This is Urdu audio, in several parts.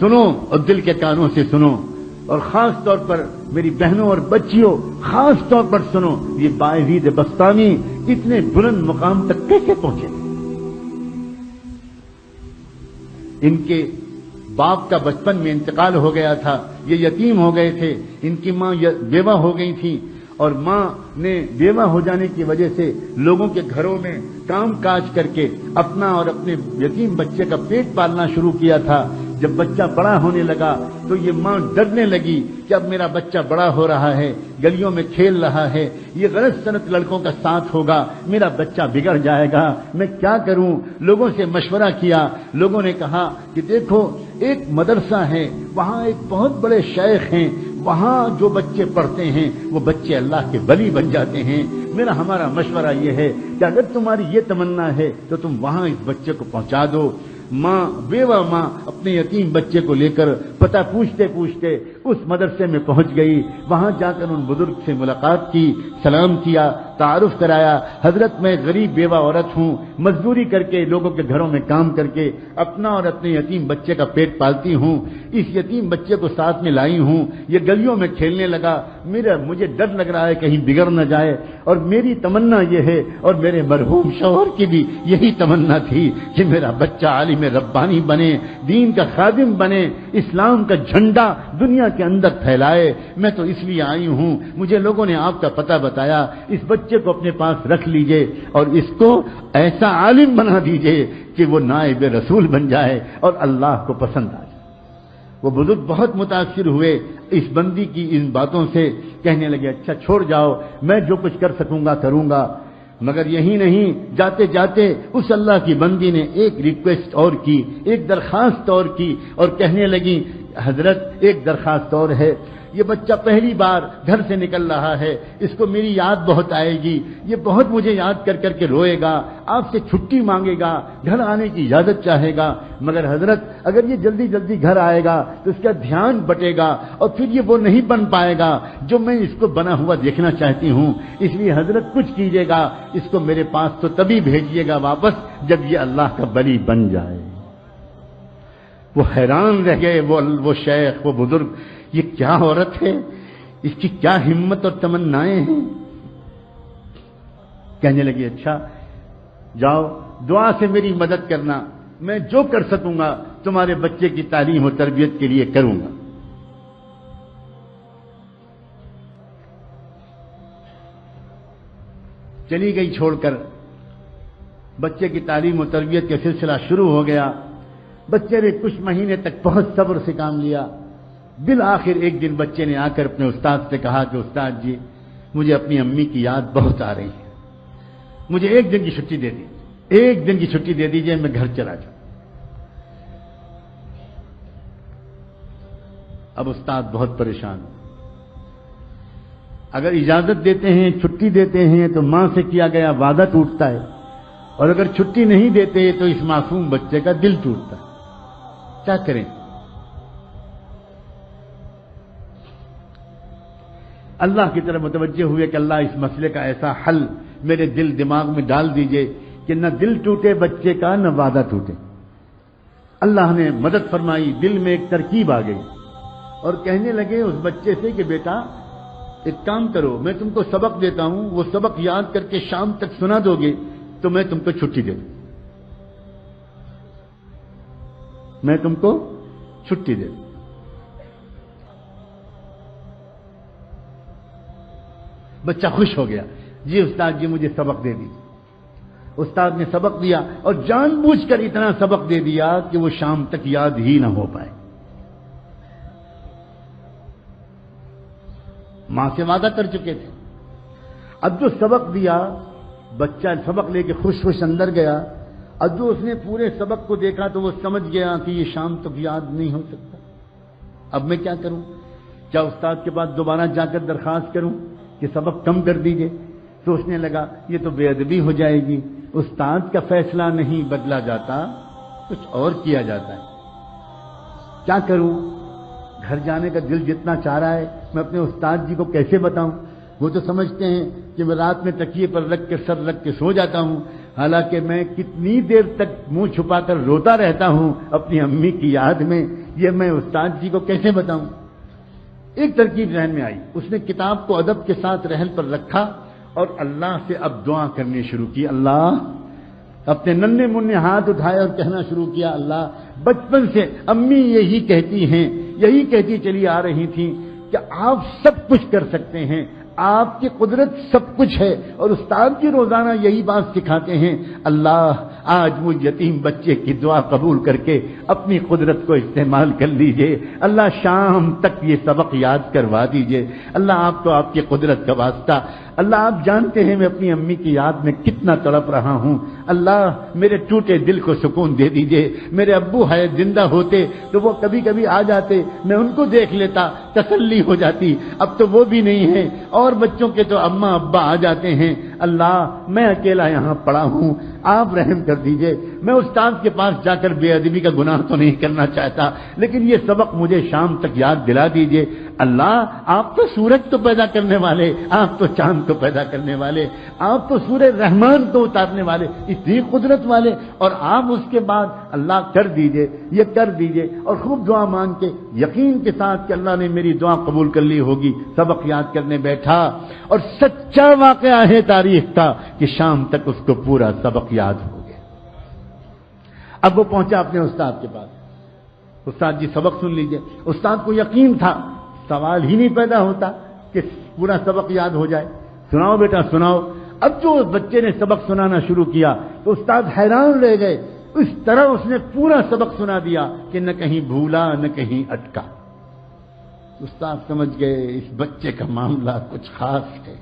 سنو اور دل کے کانوں سے سنو، اور خاص طور پر میری بہنوں اور بچیوں خاص طور پر سنو، یہ باعزید بستامی اتنے بلند مقام تک کیسے پہنچے؟ ان کے باپ کا بچپن میں انتقال ہو گیا تھا، یہ یتیم ہو گئے تھے، ان کی ماں بیوہ ہو گئی تھی، اور ماں نے بیوہ ہو جانے کی وجہ سے لوگوں کے گھروں میں کام کاج کر کے اپنا اور اپنے یتیم بچے کا پیٹ پالنا شروع کیا تھا۔ جب بچہ بڑا ہونے لگا تو یہ ماں ڈرنے لگی کہ اب میرا بچہ بڑا ہو رہا ہے، گلیوں میں کھیل رہا ہے، یہ غلط سنت لڑکوں کا ساتھ ہوگا، میرا بچہ بگڑ جائے گا، میں کیا کروں؟ لوگوں سے مشورہ کیا، لوگوں نے کہا کہ دیکھو ایک مدرسہ ہے، وہاں ایک بہت بڑے شیخ ہیں، وہاں جو بچے پڑھتے ہیں وہ بچے اللہ کے ولی بن جاتے ہیں۔ ہمارا مشورہ یہ ہے کہ اگر تمہاری یہ تمنا ہے تو تم وہاں اس بچے کو پہنچا دو۔ بیوہ ماں اپنے یتیم بچے کو لے کر پتہ پوچھتے پوچھتے اس مدرسے میں پہنچ گئی، وہاں جا کر ان بزرگ سے ملاقات کی، سلام کیا، تعارف کرایا، حضرت میں غریب بیوہ عورت ہوں، مزدوری کر کے لوگوں کے گھروں میں کام کر کے اپنا اور اپنے یتیم بچے کا پیٹ پالتی ہوں، اس یتیم بچے کو ساتھ میں لائی ہوں، یہ گلیوں میں کھیلنے لگا، مجھے ڈر لگ رہا ہے کہیں بگڑ نہ جائے، اور میری تمنا یہ ہے اور میرے مرحوم شوہر کی بھی یہی تمنا تھی کہ میرا بچہ عالم ربانی بنے، دین کا خادم بنے، اسلام کا جھنڈا دنیا کے اندر پھیلائے۔ میں تو اس لیے آئی ہوں، مجھے لوگوں نے آپ کا پتہ بتایا، اس بچے کو اپنے پاس رکھ لیجئے اور اس کو ایسا عالم بنا دیجئے کہ وہ نائب رسول بن جائے اور اللہ کو پسند آ جائے۔ وہ بزرگ بہت متاثر ہوئے اس بندی کی ان باتوں سے، کہنے لگے اچھا چھوڑ جاؤ، میں جو کچھ کر سکوں گا کروں گا۔ مگر یہی نہیں، جاتے جاتے اس اللہ کی بندی نے ایک ریکویسٹ اور کی، ایک درخواست اور کی، اور کہنے لگی حضرت ایک درخواست اور ہے، یہ بچہ پہلی بار گھر سے نکل رہا ہے، اس کو میری یاد بہت آئے گی، یہ بہت مجھے یاد کر کر کے روئے گا، آپ سے چھٹی مانگے گا، گھر آنے کی اجازت چاہے گا، مگر حضرت اگر یہ جلدی جلدی گھر آئے گا تو اس کا دھیان بٹے گا اور پھر یہ وہ نہیں بن پائے گا جو میں اس کو بنا ہوا دیکھنا چاہتی ہوں، اس لیے حضرت کچھ کیجیے گا، اس کو میرے پاس تو تبھی بھیجیے گا واپس جب یہ اللہ کا ولی بن جائے۔ وہ حیران رہ گئے، وہ شیخ، وہ بزرگ، یہ کیا عورت ہے، اس کی کیا ہمت اور تمنائیں ہیں۔ کہنے لگے اچھا جاؤ دعا سے میری مدد کرنا، میں جو کر سکوں گا تمہارے بچے کی تعلیم و تربیت کے لیے کروں گا۔ چلی گئی چھوڑ کر، بچے کی تعلیم و تربیت کا سلسلہ شروع ہو گیا، بچے نے کچھ مہینے تک بہت صبر سے کام لیا، بالآخر ایک دن بچے نے آ کر اپنے استاد سے کہا کہ استاد جی مجھے اپنی امی کی یاد بہت آ رہی ہے، مجھے ایک دن کی چھٹی دے دیجیے، ایک دن کی چھٹی دے دیجیے، میں گھر چلا جاؤں۔ اب استاد بہت پریشان ہو، اگر اجازت دیتے ہیں، چھٹی دیتے ہیں تو ماں سے کیا گیا وعدہ ٹوٹتا ہے، اور اگر چھٹی نہیں دیتے تو اس معصوم بچے کا دل ٹوٹتا ہے، کیا کریں؟ اللہ کی طرف متوجہ ہوئے کہ اللہ اس مسئلے کا ایسا حل میرے دل دماغ میں ڈال دیجئے کہ نہ دل ٹوٹے بچے کا نہ وعدہ ٹوٹے۔ اللہ نے مدد فرمائی، دل میں ایک ترکیب آ گئی، اور کہنے لگے اس بچے سے کہ بیٹا ایک کام کرو، میں تم کو سبق دیتا ہوں، وہ سبق یاد کر کے شام تک سنا دو گے تو میں تم کو چھٹی دے دوں، میں تم کو چھٹی دے دوں۔ بچہ خوش ہو گیا، جی استاد جی مجھے سبق دے دیجیے۔ استاد نے سبق دیا اور جان بوجھ کر اتنا سبق دے دیا کہ وہ شام تک یاد ہی نہ ہو پائے۔ ماں سے وعدہ کر چکے تھے، اب جو سبق دیا بچہ سبق لے کے خوش خوش اندر گیا، اب جو اس نے پورے سبق کو دیکھا تو وہ سمجھ گیا کہ یہ شام تک یاد نہیں ہو سکتا، اب میں کیا کروں؟ کیا استاد کے پاس دوبارہ جا کر درخواست کروں کہ سبق کم کر دیجئے؟ سوچنے لگا یہ تو بے ادبی ہو جائے گی، استاد کا فیصلہ نہیں بدلا جاتا، کچھ اور کیا جاتا ہے، کیا کروں؟ گھر جانے کا دل جتنا چاہ رہا ہے، میں اپنے استاد جی کو کیسے بتاؤں؟ وہ تو سمجھتے ہیں کہ میں رات میں تکیے پر رکھ کے سر رکھ کے سو جاتا ہوں، حالانکہ میں کتنی دیر تک منہ چھپا کر روتا رہتا ہوں اپنی امی کی یاد میں یہ میں استاد جی کو کیسے بتاؤں؟ ایک ترکیب ذہن میں آئی، اس نے کتاب کو ادب کے ساتھ رحل پر رکھا اور اللہ سے اب دعا کرنی شروع کی۔ اللہ، اپنے ننھے منھے ہاتھ اٹھائے اور کہنا شروع کیا، اللہ بچپن سے امی یہی کہتی ہیں، یہی کہتی چلی آ رہی تھیں کہ آپ سب کچھ کر سکتے ہیں، آپ کی قدرت سب کچھ ہے، اور استاد کی روزانہ یہی بات سکھاتے ہیں۔ اللہ آج مجھ یتیم بچے کی دعا قبول کر کے اپنی قدرت کو استعمال کر لیجئے، اللہ شام تک یہ سبق یاد کروا دیجئے، اللہ آپ کو آپ کی قدرت کا واسطہ، اللہ آپ جانتے ہیں میں اپنی امی کی یاد میں کتنا تڑپ رہا ہوں، اللہ میرے ٹوٹے دل کو سکون دے دیجئے۔ میرے ابو ہے زندہ ہوتے تو وہ کبھی کبھی آ جاتے، میں ان کو دیکھ لیتا، تسلی ہو جاتی، اب تو وہ بھی نہیں ہے، اور بچوں کے تو اماں ابا آ جاتے ہیں، اللہ میں اکیلا یہاں پڑا ہوں، آپ رحم کر دیجئے۔ میں استاد کے پاس جا کر بے ادبی کا گناہ تو نہیں کرنا چاہتا، لیکن یہ سبق مجھے شام تک یاد دلا دیجئے۔ اللہ آپ تو سورج تو پیدا کرنے والے، آپ تو چاند تو پیدا کرنے والے، آپ تو سورہ رحمان تو اتارنے والے، اتنی قدرت والے، اور آپ اس کے بعد اللہ کر دیجئے، یہ کر دیجئے، اور خوب دعا مانگ کے یقین کے ساتھ کہ اللہ نے میری دعا قبول کر لی ہوگی، سبق یاد کرنے بیٹھا، اور سچا واقعہ ہے تاریخ کا کہ شام تک اس کو پورا سبق یاد ہو گیا۔ اب وہ پہنچا اپنے استاد کے پاس، استاد جی سبق سن لیجئے۔ استاد کو یقین تھا، سوال ہی نہیں پیدا ہوتا کہ پورا سبق یاد ہو جائے۔ سناؤ بیٹا سناؤ۔ اب جو بچے نے سبق سنانا شروع کیا تو استاد حیران رہ گئے، اس طرح اس نے پورا سبق سنا دیا کہ نہ کہیں بھولا نہ کہیں اٹکا۔ استاد سمجھ گئے اس بچے کا معاملہ کچھ خاص ہے،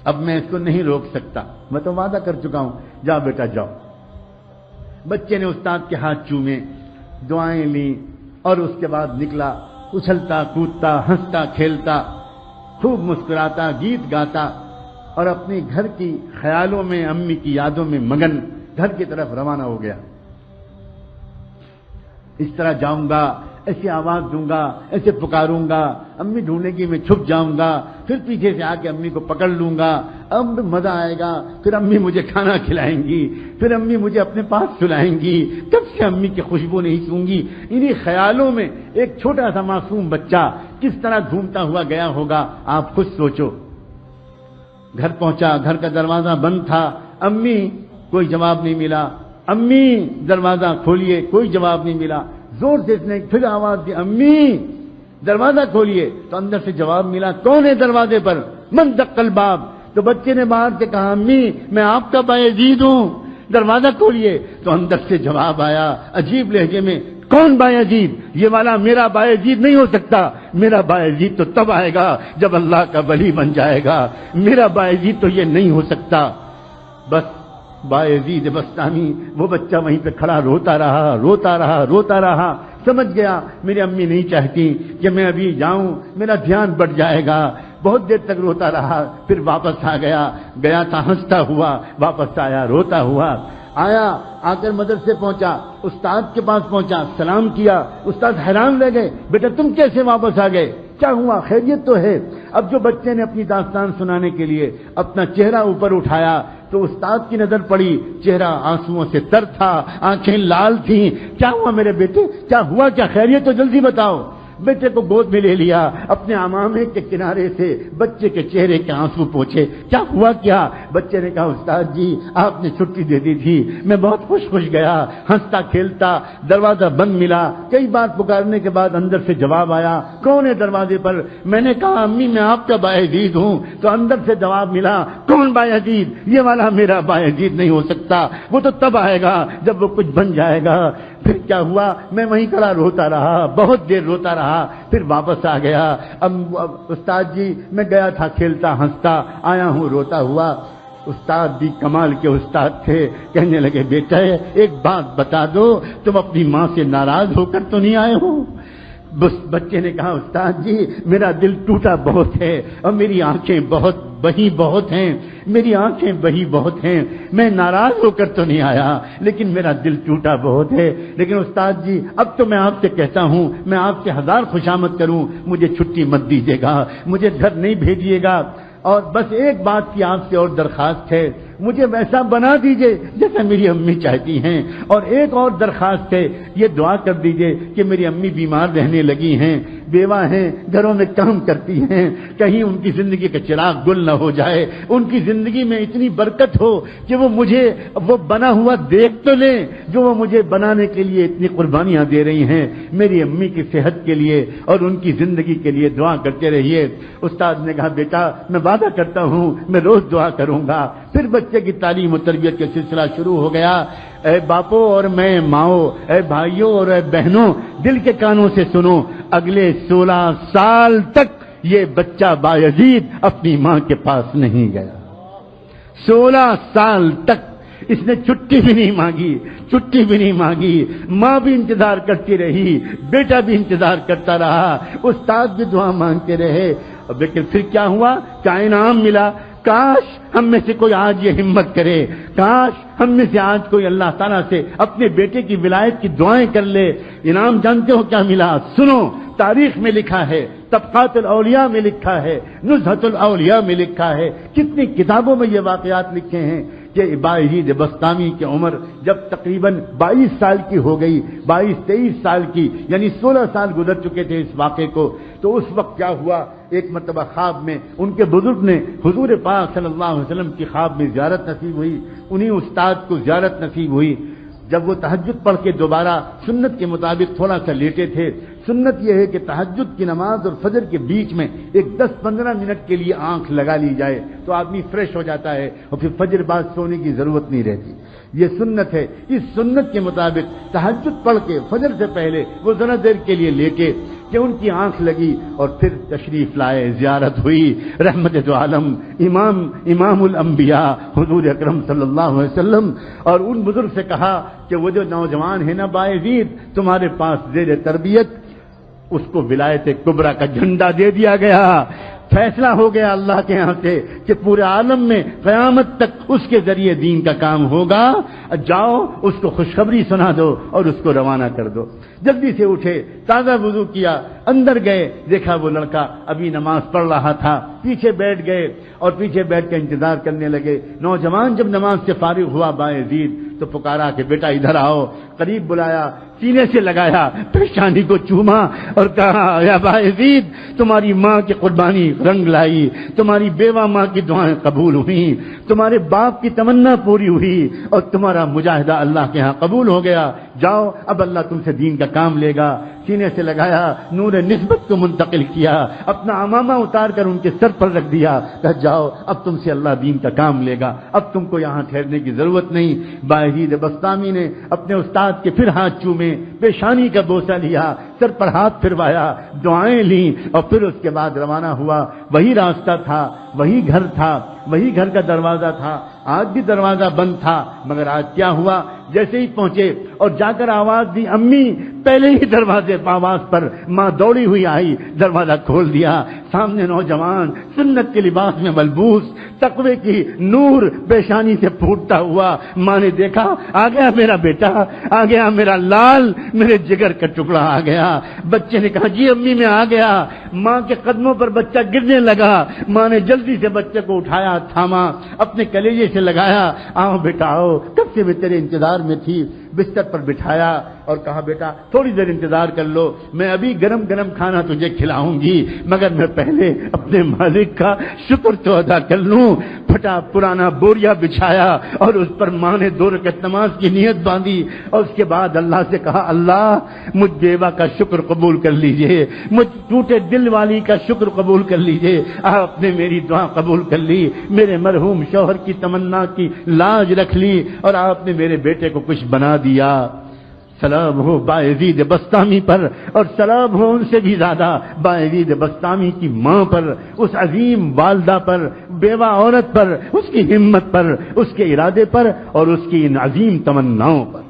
اب میں اس کو نہیں روک سکتا، میں تو وعدہ کر چکا ہوں، جاؤ بیٹا جاؤ۔ بچے نے استاد کے ہاتھ چومے، دعائیں لیں، اور اس کے بعد نکلا، اچھلتا کودتا ہنستا کھیلتا، خوب مسکراتا، گیت گاتا، اور اپنے گھر کی خیالوں میں، امی کی یادوں میں مگن گھر کی طرف روانہ ہو گیا۔ اس طرح جاؤں گا، ایسی آواز دوں گا، ایسے پکاروں گا، امی ڈھونڈے گی، میں چھپ جاؤں گا، پھر پیچھے سے آ کے امی کو پکڑ لوں گا، اب مزہ آئے گا، پھر امی مجھے کھانا کھلائیں گی، پھر امی مجھے اپنے پاس سلائیں گی، کب سے امی کی خوشبو نہیں سونگی۔ انہی خیالوں میں ایک چھوٹا سا معصوم بچہ کس طرح گھومتا ہوا گیا ہوگا، آپ خود سوچو۔ گھر پہنچا، گھر کا دروازہ بند تھا، امی کوئی جواب نہیں ملا، امی دروازہ کھولیے، کوئی جواب نہیں ملا، زور سے اس نے پھر آواز دی، امی دروازہ کھولیے، تو اندر سے جواب ملا، کون ہے دروازے پر؟ من دق الباب۔ تو بچے نے باہر سے کہا، امی میں آپ کا بایزید ہوں، دروازہ کھولیے۔ تو اندر سے جواب آیا عجیب لہجے میں، کون بایزید؟ یہ والا میرا بایزید نہیں ہو سکتا، میرا بایزید تو تب آئے گا جب اللہ کا ولی بن جائے گا، میرا بایزید تو یہ نہیں ہو سکتا۔ بس بایزید بستانی، وہ بچہ وہیں پہ کھڑا روتا رہا روتا رہا روتا رہا، سمجھ گیا میری امی نہیں چاہتی کہ میں ابھی جاؤں، میرا دھیان بڑھ جائے گا، بہت دیر تک روتا رہا، پھر واپس آ گیا تھا ہنستا ہوا، واپس آیا روتا ہوا، آیا آ کر مدرسے پہنچا، استاد کے پاس پہنچا، سلام کیا، استاد حیران رہ گئے، بیٹا تم کیسے واپس آ گئے، کیا ہوا، خیریت تو ہے؟ اب جو بچے نے اپنی داستان سنانے کے لیے اپنا چہرہ اوپر اٹھایا تو استاد کی نظر پڑی، چہرہ آنسوؤں سے تر تھا، آنکھیں لال تھیں۔ کیا ہوا میرے بیٹے، کیا ہوا، کیا خیریت تو جلدی بتاؤ۔ بیٹے کو گود میں لے لیا، اپنے عمامے کے کنارے سے بچے کے چہرے کے آنسو پوچھے، کیا ہوا کیا؟ بچے نے کہا، استاد جی آپ نے چھٹی دے دی تھی، میں بہت خوش گیا، ہنستا کھیلتا، دروازہ بند ملا، کئی بار پکارنے کے بعد اندر سے جواب آیا، کون ہے دروازے پر؟ میں نے کہا، امی میں آپ کا بایزید ہوں، تو اندر سے جواب ملا، کون بایزید؟ یہ والا میرا بایزید نہیں ہو سکتا، وہ تو تب آئے گا جب وہ کچھ بن جائے گا۔ پھر کیا ہوا، میں وہیں کھڑا روتا رہا، بہت دیر روتا رہا، پھر واپس آ گیا۔ اب استاد جی میں گیا تھا کھیلتا ہنستا، آیا ہوں روتا ہوا۔ استاد بھی کمال کے استاد تھے، کہنے لگے، بیٹا ایک بات بتا دو، تم اپنی ماں سے ناراض ہو کر تو نہیں آئے ہو؟ بس بچے نے کہا، استاد جی میرا دل ٹوٹا بہت ہے، اور میری آنکھیں بہی بہت ہیں، میری آنکھیں بہی بہت ہیں، میں ناراض ہو کر تو نہیں آیا، لیکن میرا دل ٹوٹا بہت ہے۔ لیکن استاد جی اب تو میں آپ سے کہتا ہوں، میں آپ سے ہزار خوشامد کروں، مجھے چھٹی مت دیجیے گا، مجھے گھر نہیں بھیجیے گا، اور بس ایک بات کی آپ سے اور درخواست ہے، مجھے ویسا بنا دیجئے جیسا میری امی چاہتی ہیں، اور ایک اور درخواست ہے، یہ دعا کر دیجئے کہ میری امی بیمار رہنے لگی ہیں، بیوہ ہیں، گھروں میں کام کرتی ہیں، کہیں ان کی زندگی کا چراغ گل نہ ہو جائے، ان کی زندگی میں اتنی برکت ہو کہ وہ مجھے وہ بنا ہوا دیکھ تو لیں جو وہ مجھے بنانے کے لیے اتنی قربانیاں دے رہی ہیں۔ میری امی کی صحت کے لیے اور ان کی زندگی کے لیے دعا کرتے رہیے۔ استاد نے کہا بیٹا میں وعدہ کرتا ہوں میں روز دعا کروں گا۔ پھر بچے کی تعلیم و تربیت کا سلسلہ شروع ہو گیا۔ اے باپو اور میں ماؤں، اے بھائیوں اور اے بہنوں، دل کے کانوں سے سنو، اگلے 16 سال تک یہ بچہ بایزید اپنی ماں کے پاس نہیں گیا۔ 16 سال تک اس نے چھٹی بھی نہیں مانگی، چھٹی بھی نہیں مانگی، ماں بھی انتظار کرتی رہی، بیٹا بھی انتظار کرتا رہا، استاد بھی دعا مانگتے رہے، لیکن پھر کیا ہوا؟ کیا انعام ملا؟ کاش ہم میں سے کوئی آج یہ ہمت کرے، کاش ہم میں سے آج کوئی اللہ تعالیٰ سے اپنے بیٹے کی ولایت کی دعائیں کر لے۔ انعام جانتے ہو کیا ملا؟ سنو، تاریخ میں لکھا ہے، طبقات الاولیاء میں لکھا ہے، نزہۃ الاولیاء میں لکھا ہے، کتنی کتابوں میں یہ واقعات لکھے ہیں کہ بایزید بسطامی کی عمر جب تقریباً 22 سال کی ہو گئی، 22-23 سال کی، یعنی 16 سال گزر چکے تھے اس واقعے کو، تو اس وقت کیا ہوا؟ ایک مرتبہ خواب میں ان کے بزرگ نے حضور پاک صلی اللہ علیہ وسلم کی خواب میں زیارت نصیب ہوئی، انہیں استاد کو زیارت نصیب ہوئی۔ جب وہ تہجد پڑھ کے دوبارہ سنت کے مطابق تھوڑا سا لیٹے تھے، سنت یہ ہے کہ تہجد کی نماز اور فجر کے بیچ میں ایک 10-15 منٹ کے لیے آنکھ لگا لی جائے تو آدمی فریش ہو جاتا ہے اور پھر فجر بعد سونے کی ضرورت نہیں رہتی، یہ سنت ہے۔ اس سنت کے مطابق تہجد پڑھ کے فجر سے پہلے وہ ذرا دیر کے لیے لیٹے کہ ان کی آنکھ لگی اور پھر تشریف لائے، زیارت ہوئی، رحمت دو عالم امام الانبیاء حضور اکرم صلی اللہ علیہ وسلم، اور ان بزرگ سے کہا کہ وہ جو نوجوان ہے نا بایزید تمہارے پاس زیر تربیت، اس کو ولایت کبریٰ کا جھنڈا دے دیا گیا، فیصلہ ہو گیا اللہ کے ہاں سے کہ پورے عالم میں قیامت تک اس کے ذریعے دین کا کام ہوگا، جاؤ اس کو خوشخبری سنا دو اور اس کو روانہ کر دو۔ جلدی سے اٹھے، تازہ وضو کیا، اندر گئے، دیکھا وہ لڑکا ابھی نماز پڑھ رہا تھا، پیچھے بیٹھ گئے اور پیچھے بیٹھ کے انتظار کرنے لگے۔ نوجوان جب نماز سے فارغ ہوا بایزید تو پکارا کہ بیٹا ادھر آؤ، قریب بلایا، سینے سے لگایا، پیشانی کو چوما اور کہا یا بایزید تمہاری ماں کی قربانی رنگ لائی، تمہاری بیوہ ماں کی دعائیں قبول ہوئیں، تمہارے باپ کی تمنا پوری ہوئی اور تمہارا مجاہدہ اللہ کے ہاں قبول ہو گیا، جاؤ اب اللہ تم سے دین کا کام لے گا۔ سینے سے لگایا، نور نسبت کو منتقل کیا، اپنا عمامہ اتار کر ان کے سر پر رکھ دیا، کہا جاؤ اب تم سے اللہ دین کا کام لے گا، اب تم کو یہاں ٹھہرنے کی ضرورت نہیں۔ بایزید بسطامی نے اپنے استاد کے پھر ہاتھ چومے، پیشانی کا بوسہ لیا، سر پر ہاتھ پھروایا، دعائیں لیں اور پھر اس کے بعد روانہ ہوا۔ وہی راستہ تھا، وہی گھر تھا، وہی گھر کا دروازہ تھا، آج بھی دروازہ بند تھا، مگر آج کیا ہوا؟ جیسے ہی پہنچے اور جا کر آواز دی امی، پہلے ہی دروازے آواز پر ماں دوڑی ہوئی آئی، دروازہ کھول دیا، سامنے نوجوان سنت کے لباس میں ملبوس، تقوی کی نور پیشانی سے پھوٹتا ہوا۔ ماں نے دیکھا آ گیا میرا بیٹا، آ گیا میرا لال، میرے جگر کا ٹکڑا آ گیا۔ بچے نے کہا جی امی میں آ گیا۔ ماں کے قدموں پر بچہ گرنے لگا، ماں نے جلدی سے بچے کو اٹھایا، تھاما، اپنے کلیجے سے لگایا، آؤ بیٹا آؤ، کب سے میں تیرے انتظار میں تھی، بستر پر بٹھایا اور کہا بیٹا تھوڑی دیر انتظار کر لو، میں ابھی گرم گرم کھانا تجھے کھلاؤں گی، مگر میں پہلے اپنے مالک کا شکر تو ادا کر لوں۔ پھٹا پرانا بوریا بچھایا اور اس پر ماں نے 2 رکعت نماز کی نیت باندھی اور اس کے بعد اللہ سے کہا اللہ مجھ بیوہ کا شکر قبول کر لیجئے، مجھ ٹوٹے دل والی کا شکر قبول کر لیجئے، آپ نے میری دعا قبول کر لی، میرے مرحوم شوہر کی تمنا کی لاج رکھ لی اور آپ نے میرے بیٹے کو کچھ بنا دیا۔ سلام ہو بایزید بسطامی پر، اور سلام ہو ان سے بھی زیادہ بایزید بسطامی کی ماں پر، اس عظیم والدہ پر، بیوہ عورت پر، اس کی ہمت پر، اس کے ارادے پر اور اس کی ان عظیم تمناؤں پر۔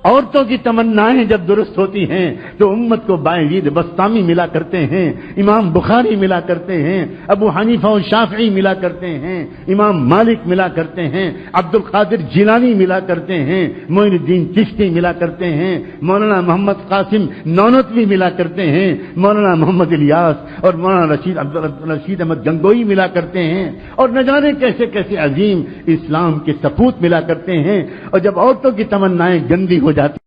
عورتوں کی تمنائیں جب درست ہوتی ہیں تو امت کو باعزید بسطامی ملا کرتے ہیں، امام بخاری ملا کرتے ہیں، ابو حنیفہ و شافعی ملا کرتے ہیں، امام مالک ملا کرتے ہیں، عبد القادر جیلانی ملا کرتے ہیں، معین الدین چشتی ملا کرتے ہیں، مولانا محمد قاسم نانوتوی ملا کرتے ہیں، مولانا محمد الیاس اور مولانا رشید احمد گنگوئی ملا کرتے ہیں، اور نہ جانے کیسے کیسے عظیم اسلام کے سپوت ملا کرتے ہیں۔ اور جب عورتوں کی تمنائیں گندی ہو جاتی